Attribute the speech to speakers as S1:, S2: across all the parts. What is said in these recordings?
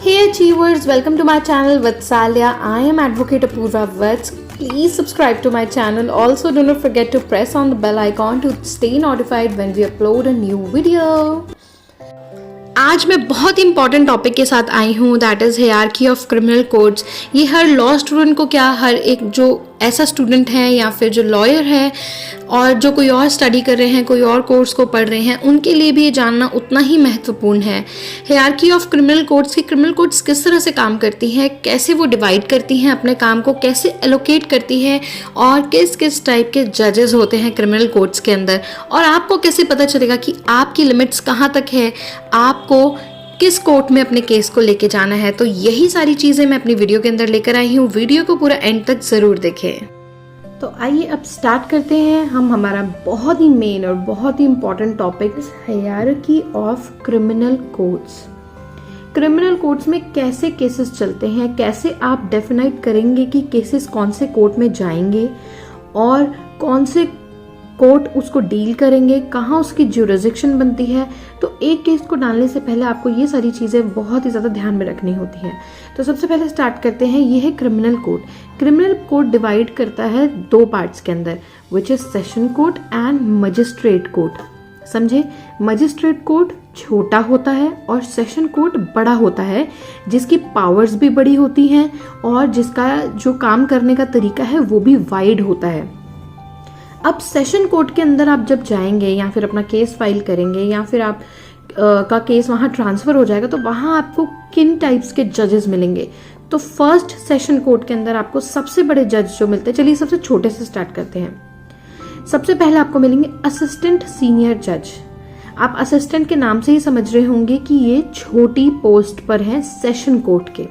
S1: Hey Achievers, welcome to my channel Vatsalya. I am Advocate Apurva Vats. Please subscribe to my channel. Also do not forget to press on the bell icon to stay notified when we upload a new video. आज मैं बहुत important topic के साथ आई हूँ, that is hierarchy of criminal codes. ये हर law student को, क्या हर एक जो ऐसा स्टूडेंट है या फिर जो लॉयर है और जो कोई और स्टडी कर रहे हैं, कोई और कोर्स को पढ़ रहे हैं, उनके लिए भी ये जानना उतना ही महत्वपूर्ण है। हायरार्की ऑफ क्रिमिनल कोड्स की क्रिमिनल कोड्स किस तरह से काम करती है, कैसे वो डिवाइड करती हैं अपने काम को, कैसे एलोकेट करती है और किस किस टाइप के जजेस होते हैं क्रिमिनल कोड्स के अंदर, और आपको कैसे पता चलेगा कि आपकी लिमिट्स कहाँ तक है, आपको किस कोर्ट में अपने केस को लेके जाना है। तो यही सारी चीज़ें मैं अपनी वीडियो के अंदर लेकर आई हूँ। वीडियो को पूरा एंड तक ज़रूर देखें। तो आइए अब स्टार्ट करते हैं हम हमारा बहुत ही मेन और बहुत ही important topic, hierarchy of criminal codes. Criminal codes में कैसे केसेस चलते हैं, कैसे आप डेफिनाइट करेंगे कि केसेस कौन से कोर्ट में जाएंगे और कौन से कोर्ट उसको डील करेंगे, कहाँ उसकी ज्यूरिसडिक्शन बनती है। तो एक केस को डालने से पहले आपको ये सारी चीज़ें बहुत ही ज़्यादा ध्यान में रखनी होती है। तो सबसे पहले स्टार्ट करते हैं, ये है criminal code. Criminal code divide करता है दो पार्ट्स के अंदर, which is session court and magistrate court. समझे, मजिस्ट्रेट कोर्ट छोटा होता है और सेशन कोर्ट बड़ा होता है, जिसकी पावर्स भी बड़ी होती हैं और जिसका जो काम करने का तरीका है वो भी वाइड होता है। अब सेशन कोर्ट के अंदर आप जब जाएंगे या फिर अपना केस फाइल करेंगे या फिर आप का केस वहाँ ट्रांसफ़र हो जाएगा, तो वहाँ आपको किन टाइप्स के जजेस मिलेंगे। तो फर्स्ट सेशन कोर्ट के अंदर आपको सबसे बड़े जज जो मिलते हैं, चलिए सबसे छोटे से स्टार्ट करते हैं। सबसे पहले आपको मिलेंगे असिस्टेंट सीनियर जज। आप असिस्टेंट के नाम से ही समझ रहे होंगे कि ये छोटी पोस्ट पर हैं सेशन कोर्ट के।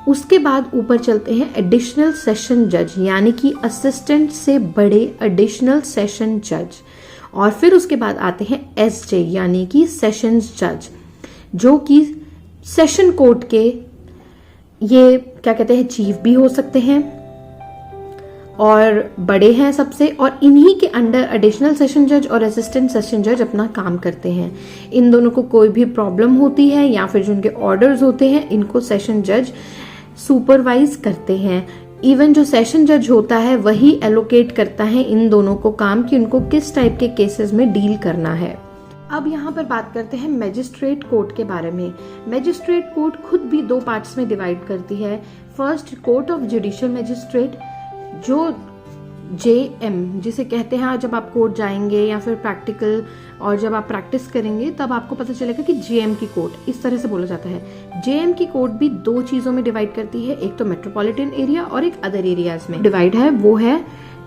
S1: उसके बाद ऊपर चलते हैं एडिशनल सेशन जज, यानी कि असिस्टेंट से बड़े एडिशनल सेशन जज। और फिर उसके बाद आते हैं एसजे, यानी कि सेशंस जज, जो कि सेशन कोर्ट के ये क्या कहते हैं, चीफ भी हो सकते हैं और बड़े हैं सबसे, और इन्हीं के अंडर एडिशनल सेशन जज और असिस्टेंट सेशन जज अपना काम करते हैं। इन दोनों को कोई भी प्रॉब्लम होती है या फिर जो उनके ऑर्डर्स होते हैं, इनको सेशन जज सुपरवाइज करते हैं। इवन जो सेशन जज होता है वही एलोकेट करता है इन दोनों को काम कि उनको किस टाइप के केसेस में डील करना है। अब यहाँ पर बात करते हैं मैजिस्ट्रेट कोर्ट के बारे में। मैजिस्ट्रेट कोर्ट खुद भी दो पार्ट्स में डिवाइड करती है। First, court of judicial magistrate, जो JM जिसे कहते हैं। जब आप कोर्ट जाएंगे या फिर प्रैक्टिकल और जब आप प्रैक्टिस करेंगे तब आपको पता चलेगा कि JM की कोर्ट इस तरह से बोला जाता है। JM की कोर्ट भी दो चीजों में डिवाइड करती है, एक तो मेट्रोपॉलिटन एरिया और एक अदर एरियाज में डिवाइड है। वो है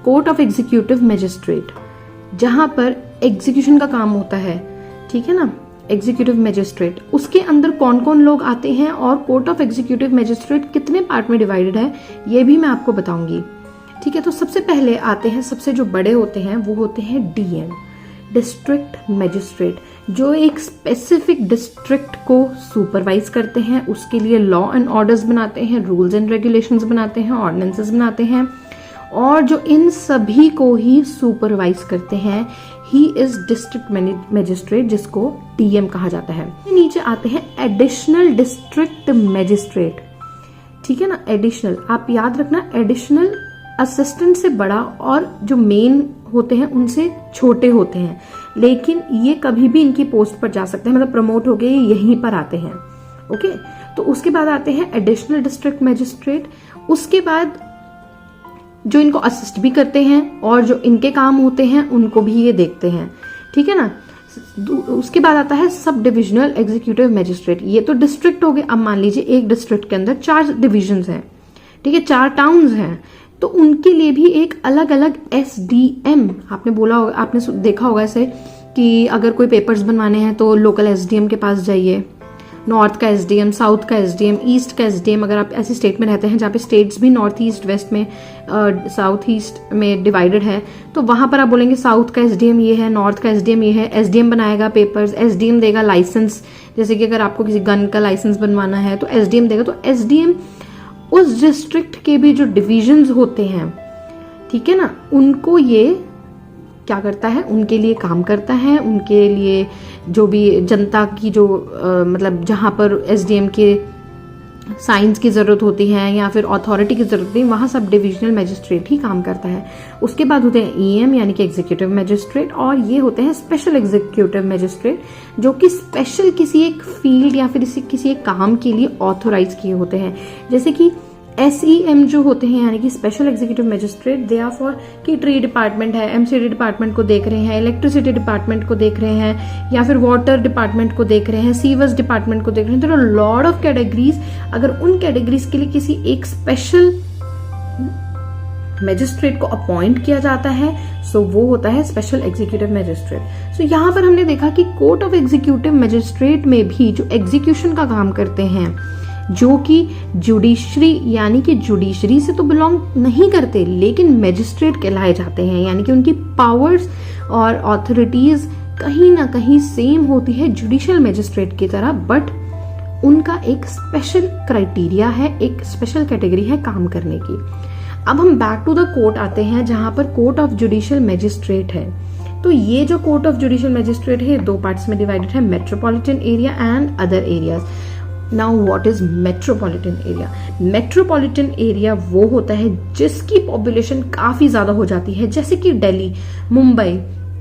S1: कोर्ट ऑफ एग्जीक्यूटिव मैजिस्ट्रेट, जहां पर एग्जीक्यूशन का काम होता है, ठीक है ना, एग्जीक्यूटिव मैजिस्ट्रेट। उसके अंदर कौन कौन लोग आते हैं और कोर्ट ऑफ एग्जीक्यूटिव मैजिस्ट्रेट कितने पार्ट में डिवाइडेड है, ये भी मैं आपको बताऊंगी। ठीक है, तो सबसे पहले आते हैं, सबसे जो बड़े होते हैं वो होते हैं DM, डिस्ट्रिक्ट मैजिस्ट्रेट, जो एक स्पेसिफिक डिस्ट्रिक्ट को सुपरवाइज करते हैं, उसके लिए लॉ एंड ऑर्डर्स बनाते हैं, रूल्स एंड रेगुलेशंस बनाते हैं, ऑर्डिनेंसेस बनाते हैं, और जो इन सभी को ही सुपरवाइज करते हैं, ही इज डिस्ट्रिक्ट मैजिस्ट्रेट, जिसको DM कहा जाता है। नीचे आते हैं एडिशनल डिस्ट्रिक्ट मैजिस्ट्रेट, ठीक है ना। एडिशनल, आप याद रखना, एडिशनल असिस्टेंट से बड़ा और जो मेन होते हैं उनसे छोटे होते हैं, लेकिन ये कभी भी इनकी पोस्ट पर जा सकते हैं, मतलब प्रमोट हो गए यहीं पर आते हैं। ओके, तो उसके बाद आते हैं एडिशनल डिस्ट्रिक्ट मैजिस्ट्रेट। उसके बाद जो इनको असिस्ट भी करते हैं और जो इनके काम होते हैं उनको भी ये देखते हैं, ठीक है ना। उसके बाद आता है सब डिविजनल एग्जीक्यूटिव मैजिस्ट्रेट। ये तो डिस्ट्रिक्ट हो गए। अब मान लीजिए एक डिस्ट्रिक्ट के अंदर 4 डिविजन्स हैं, ठीक है, 4 टाउन्स हैं, तो उनके लिए भी एक अलग अलग SDM, आपने बोला होगा, आपने देखा होगा ऐसे कि अगर कोई पेपर्स बनवाने हैं तो लोकल SDM के पास जाइए, नॉर्थ का SDM, साउथ का SDM, ईस्ट का SDM। अगर आप ऐसी स्टेट में रहते हैं जहाँ पे स्टेट्स भी नॉर्थ ईस्ट वेस्ट में, साउथ ईस्ट में डिवाइडेड है, तो वहां पर आप बोलेंगे साउथ का SDM ये है, नॉर्थ का SDM ये है। SDM बनाएगा पेपर्स, SDM देगा लाइसेंस, जैसे कि अगर आपको किसी गन का लाइसेंस बनवाना है तो SDM देगा। तो SDM उस डिस्ट्रिक्ट के भी जो डिविजन्स होते हैं, ठीक है ना, उनको ये क्या करता है, उनके लिए काम करता है, उनके लिए जो भी जनता की जो मतलब जहाँ पर SDM के साइंस की ज़रूरत होती है या फिर अथॉरिटी की ज़रूरत होती है, वहाँ सब डिविजनल मजिस्ट्रेट ही काम करता है। उसके बाद होते हैं ईएम यानी कि एग्जीक्यूटिव मजिस्ट्रेट, और ये होते हैं स्पेशल एग्जीक्यूटिव मजिस्ट्रेट जो कि स्पेशल किसी एक फील्ड या फिर किसी एक काम के लिए ऑथोराइज किए होते हैं। जैसे कि SEM जो होते हैं यानी कि special executive magistrate, they are for कि ट्री डिपार्टमेंट है, MCD डिपार्टमेंट को देख रहे हैं, इलेक्ट्रिसिटी डिपार्टमेंट को देख रहे हैं, या फिर वाटर डिपार्टमेंट को देख रहे हैं, सीवर्स डिपार्टमेंट को देख रहे हैं। तो लॉट ऑफ कैटेगरीज, अगर उन कैटेगरीज के लिए किसी एक स्पेशल मजिस्ट्रेट को अपॉइंट किया जाता है, सो वो होता है स्पेशल एग्जीक्यूटिव मजिस्ट्रेट। सो यहाँ पर हमने देखा कि कोर्ट ऑफ एग्जीक्यूटिव मजिस्ट्रेट में भी जो एग्जीक्यूशन का काम करते हैं, जो कि जुडिशरी यानी कि जुडिशरी से तो बिलोंग नहीं करते लेकिन मैजिस्ट्रेट कहलाए जाते हैं, यानी कि उनकी पावर्स और अथॉरिटीज कहीं ना कहीं सेम होती है जुडिशियल मैजिस्ट्रेट की तरह, बट उनका एक स्पेशल क्राइटेरिया है, एक स्पेशल कैटेगरी है काम करने की। अब हम बैक टू द कोर्ट आते हैं जहां पर कोर्ट ऑफ जुडिशियल मैजिस्ट्रेट है। तो ये जो कोर्ट ऑफ जुडिशियल मैजिस्ट्रेट है दो पार्ट्स में डिवाइडेड है, metropolitan area and other areas. Now what is metropolitan area? Metropolitan area वो होता है जिसकी पॉपुलेशन काफी ज्यादा हो जाती है, जैसे कि दिल्ली, मुंबई,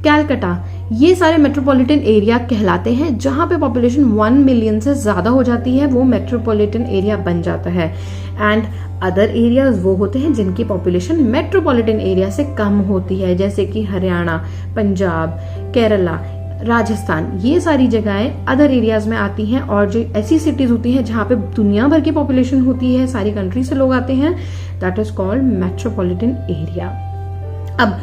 S1: कैलकाटा, ये सारे मेट्रोपॉलिटन एरिया कहलाते हैं। जहां पे पॉपुलेशन 1 मिलियन से ज्यादा हो जाती है वो मेट्रोपॉलिटन एरिया बन जाता है। एंड अदर एरियाज वो होते हैं जिनकी पॉपुलेशन मेट्रोपॉलिटन एरिया से कम होती है, जैसे कि हरियाणा, पंजाब, केरला, राजस्थान, ये सारी जगहें अदर एरियाज में आती हैं। और जो ऐसी सिटीज होती हैं जहां पे दुनिया भर की पॉपुलेशन होती है, सारी कंट्री से लोग आते हैं, that is called metropolitan area. अब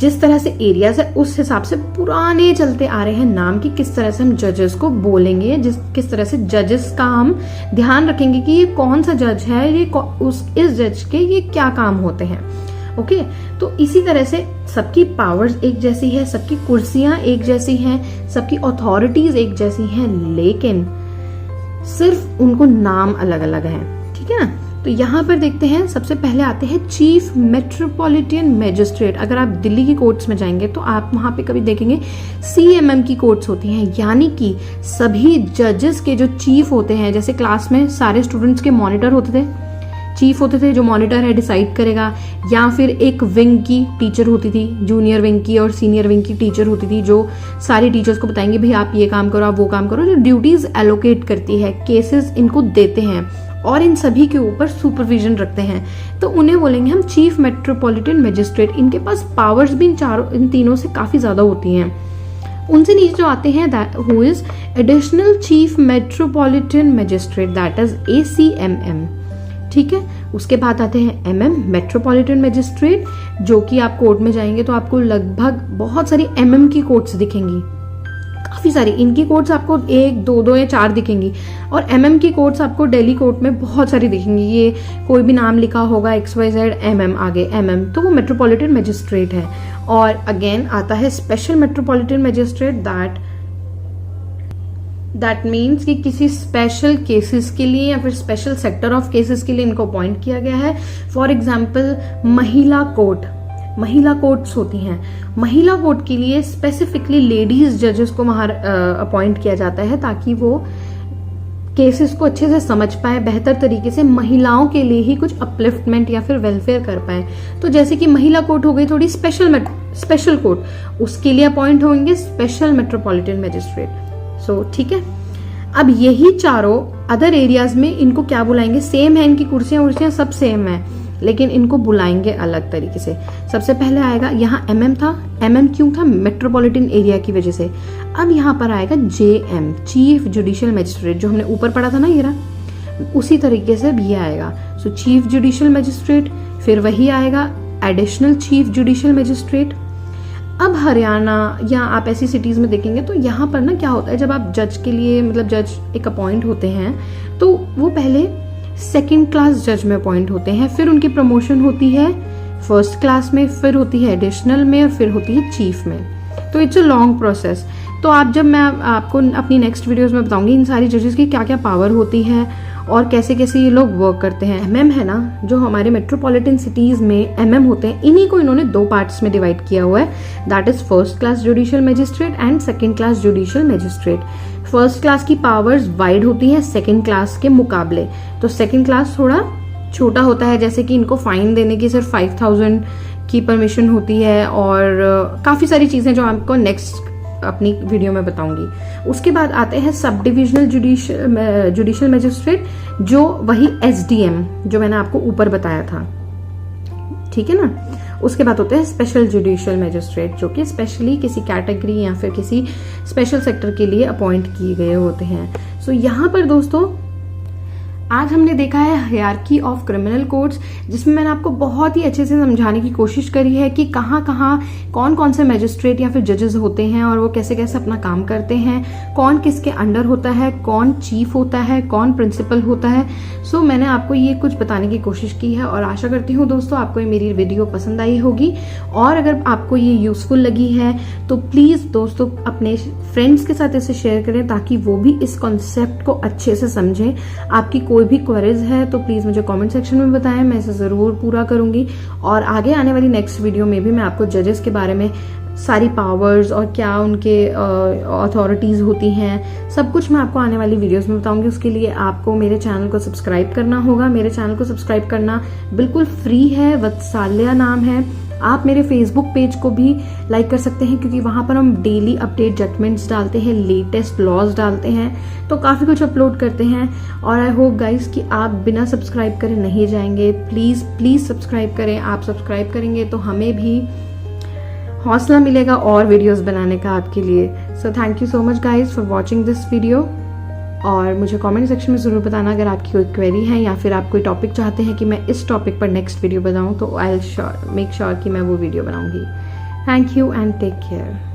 S1: जिस तरह से एरियाज है उस हिसाब से पुराने चलते आ रहे हैं नाम की किस तरह से हम जजेस को बोलेंगे, किस तरह से जजेस का हम ध्यान रखेंगे कि ये कौन सा जज है, इस जज के ये क्या काम होते हैं। ओके, तो इसी तरह से सबकी पावर्स एक जैसी है, सबकी कुर्सियां एक जैसी हैं, सबकी अथॉरिटीज एक जैसी हैं, लेकिन सिर्फ उनको नाम अलग अलग हैं। ठीक है ना? तो यहाँ पर देखते हैं, सबसे पहले आते हैं चीफ मेट्रोपॉलिटन मैजिस्ट्रेट। अगर आप दिल्ली की कोर्ट्स में जाएंगे तो आप वहां पे कभी देखेंगे CMM की कोर्ट्स होती हैं, यानी कि सभी जजेस के जो चीफ होते हैं, जैसे क्लास में सारे स्टूडेंट्स के मॉनिटर होते थे, चीफ होते थे, जो मॉनिटर है डिसाइड करेगा, या फिर एक विंग की टीचर होती थी, जूनियर विंग की और सीनियर विंग की टीचर होती थी, जो सारी टीचर्स को बताएंगे भाई आप ये काम करो, आप वो काम करो, जो ड्यूटीज एलोकेट करती है, केसेस इनको देते हैं और इन सभी के ऊपर सुपरविजन रखते हैं। तो उन्हें बोलेंगे हम चीफ मेट्रोपॉलिटन मैजिस्ट्रेट। इनके पास पावर्स भी इन तीनों से काफी ज्यादा होती हैं। उनसे नीचे जो आते हैं who is additional chief metropolitan magistrate, that is ACMM। ठीक है, उसके बाद आते हैं MM मेट्रोपॉलिटन मैजिस्ट्रेट, जो कि आप कोर्ट में जाएंगे तो आपको लगभग बहुत सारी MM की कोर्ट्स दिखेंगी, काफी सारी। इनकी कोर्ट्स आपको 1, 2 या 4 दिखेंगी, और MM की कोर्ट्स आपको दिल्ली कोर्ट में बहुत सारी दिखेंगी। ये कोई भी नाम लिखा होगा XYZ MM आगे MM, तो वो मेट्रोपॉलिटन मैजिस्ट्रेट है। और अगेन आता है special metropolitan magistrate, that means कि किसी स्पेशल केसेस के लिए या फिर स्पेशल सेक्टर ऑफ केसेस के लिए इनको अपॉइंट किया गया है। फॉर एग्जाम्पल महिला कोर्ट्स होती हैं, महिला कोर्ट के लिए स्पेसिफिकली लेडीज जजेस को वहां अपॉइंट किया जाता है ताकि वो केसेस को अच्छे से समझ पाए, बेहतर तरीके से महिलाओं के लिए ही कुछ अपलिफ्टमेंट या फिर वेलफेयर कर पाए। तो जैसे कि महिला कोर्ट हो गई थोड़ी स्पेशल कोर्ट, उसके लिए अपॉइंट होंगे स्पेशल मेट्रोपॉलिटन मैजिस्ट्रेट। सो ठीक है, अब यही चारों अदर एरियाज में इनको क्या बुलाएंगे? सेम है, इनकी कुर्सियां सब सेम है, लेकिन इनको बुलाएंगे अलग तरीके से। सबसे पहले आएगा, यहाँ MM था, MM क्यों था? मेट्रोपॉलिटन एरिया की वजह से। अब यहाँ पर आएगा JM चीफ जुडिशियल मैजिस्ट्रेट, जो हमने ऊपर पढ़ा था ना, ये रहा, उसी तरीके से भी आएगा। सो चीफ जुडिशियल मैजिस्ट्रेट, फिर वही आएगा एडिशनल चीफ जुडिशियल मैजिस्ट्रेट। अब हरियाणा या आप ऐसी सिटीज में देखेंगे तो यहाँ पर ना क्या होता है, जब आप जज के लिए मतलब जज एक अपॉइंट होते हैं तो वो पहले सेकंड क्लास जज में अपॉइंट होते हैं, फिर उनकी प्रमोशन होती है फर्स्ट क्लास में, फिर होती है एडिशनल में, और फिर होती है चीफ में। तो इट्स अ लॉन्ग प्रोसेस। तो आप जब मैं आपको अपनी नेक्स्ट वीडियोस में बताऊंगी इन सारी जजेस की क्या क्या पावर होती है और कैसे कैसे ये लोग वर्क करते हैं। MM है ना, जो हमारे मेट्रोपॉलिटन सिटीज में MM होते हैं, इन्हीं को इन्होंने 2 पार्ट्स में डिवाइड किया हुआ है, that is first class judicial magistrate and second class judicial magistrate. First class की पावर्स वाइड होती हैं सेकंड क्लास के मुकाबले। तो सेकंड क्लास थोड़ा छोटा होता है, जैसे कि इनको फाइन देने की सिर्फ 5000 की परमिशन होती है और काफ़ी सारी चीज़ें जो आपको नेक्स्ट अपनी वीडियो में बताऊंगी। उसके बाद आते हैं सब डिविजनल जुडिशियल मैजिस्ट्रेट, जो वही SDM जो मैंने आपको ऊपर बताया था, ठीक है ना। उसके बाद होते हैं स्पेशल जुडिशियल मैजिस्ट्रेट, जो कि स्पेशली किसी कैटेगरी या फिर किसी स्पेशल सेक्टर के लिए अपॉइंट किए गए होते हैं। सो यहाँ पर दोस्तों आज हमने देखा है हायरार्की ऑफ क्रिमिनल कोर्ट्स, जिसमें मैंने आपको बहुत ही अच्छे से समझाने की कोशिश करी है कि कहाँ कहाँ कौन कौन से मैजिस्ट्रेट या फिर जजेस होते हैं और वो कैसे कैसे अपना काम करते हैं, कौन किसके अंडर होता है, कौन चीफ होता है, कौन प्रिंसिपल होता है। सो मैंने आपको ये कुछ बताने की कोशिश की है और आशा करती हूँ दोस्तों आपको ये मेरी वीडियो पसंद आई होगी। और अगर आपको ये यूजफुल लगी है तो प्लीज़ दोस्तों अपने फ्रेंड्स के साथ इसे शेयर करें, ताकि वो भी इस कॉन्सेप्ट को अच्छे से समझें। आपकी कोई भी क्वेरीज है तो प्लीज़ मुझे कमेंट सेक्शन में बताएं, मैं इसे ज़रूर पूरा करूंगी। और आगे आने वाली नेक्स्ट वीडियो में भी मैं आपको जजेस के बारे में सारी पावर्स और क्या उनके अथॉरिटीज़ होती हैं, सब कुछ मैं आपको आने वाली वीडियोस में बताऊंगी। उसके लिए आपको मेरे चैनल को सब्सक्राइब करना होगा। मेरे चैनल को सब्सक्राइब करना बिल्कुल फ्री है, वत्साल्या नाम है। आप मेरे फेसबुक पेज को भी लाइक कर सकते हैं, क्योंकि वहाँ पर हम डेली अपडेट जजमेंट्स डालते हैं, लेटेस्ट लॉज डालते हैं, तो काफ़ी कुछ अपलोड करते हैं। और आई होप गाइस कि आप बिना सब्सक्राइब करे नहीं जाएंगे। प्लीज़ प्लीज़ सब्सक्राइब करें। आप सब्सक्राइब करेंगे तो हमें भी हौसला मिलेगा और वीडियोस बनाने का आपके लिए। So thank you so much guys for watching this video. और मुझे कमेंट सेक्शन में ज़रूर बताना अगर आपकी कोई क्वेरी है या फिर आप कोई टॉपिक चाहते हैं कि मैं इस टॉपिक पर नेक्स्ट वीडियो बनाऊं, तो आई विल मेक श्योर कि मैं वो वीडियो बनाऊंगी। Thank you and take care.